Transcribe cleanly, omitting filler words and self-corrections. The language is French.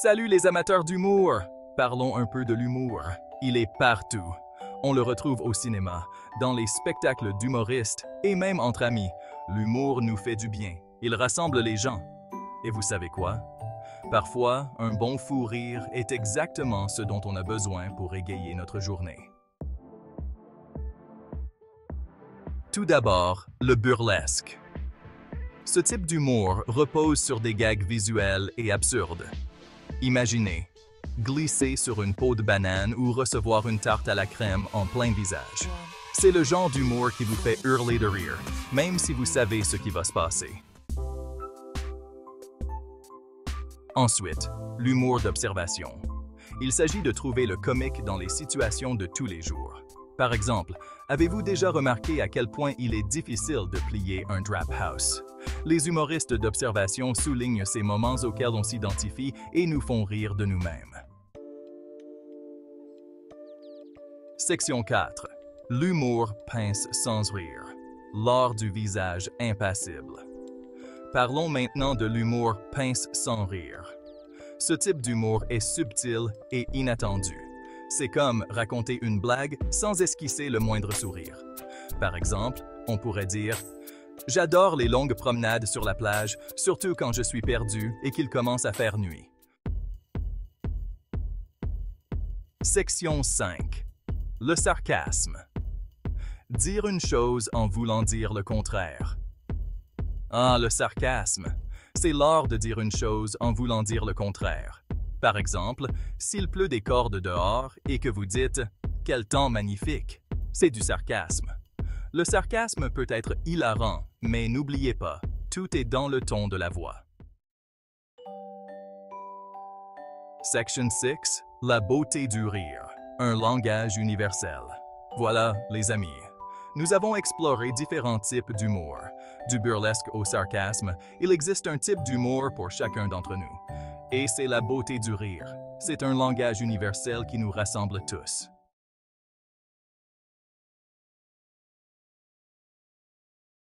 Salut les amateurs d'humour! Parlons un peu de l'humour. Il est partout. On le retrouve au cinéma, dans les spectacles d'humoristes et même entre amis. L'humour nous fait du bien. Il rassemble les gens. Et vous savez quoi? Parfois, un bon fou rire est exactement ce dont on a besoin pour égayer notre journée. Tout d'abord, le burlesque. Ce type d'humour repose sur des gags visuels et absurdes. Imaginez, glisser sur une peau de banane ou recevoir une tarte à la crème en plein visage. C'est le genre d'humour qui vous fait hurler de rire, même si vous savez ce qui va se passer. Ensuite, l'humour d'observation. Il s'agit de trouver le comique dans les situations de tous les jours. Par exemple, avez-vous déjà remarqué à quel point il est difficile de plier un drap house? Les humoristes d'observation soulignent ces moments auxquels on s'identifie et nous font rire de nous-mêmes. Section 4. L'humour pince sans rire. L'art du visage impassible. Parlons maintenant de l'humour pince sans rire. Ce type d'humour est subtil et inattendu. C'est comme raconter une blague sans esquisser le moindre sourire. Par exemple, on pourrait dire « J'adore les longues promenades sur la plage, surtout quand je suis perdu et qu'il commence à faire nuit. » Section 5. Le sarcasme. Dire une chose en voulant dire le contraire. Ah, le sarcasme. C'est l'art de dire une chose en voulant dire le contraire. Par exemple, s'il pleut des cordes dehors et que vous dites « Quel temps magnifique !» c'est du sarcasme. Le sarcasme peut être hilarant, mais n'oubliez pas, tout est dans le ton de la voix. Section 6. La beauté du rire. Un langage universel. Voilà, les amis. Nous avons exploré différents types d'humour. Du burlesque au sarcasme, il existe un type d'humour pour chacun d'entre nous. Et c'est la beauté du rire. C'est un langage universel qui nous rassemble tous.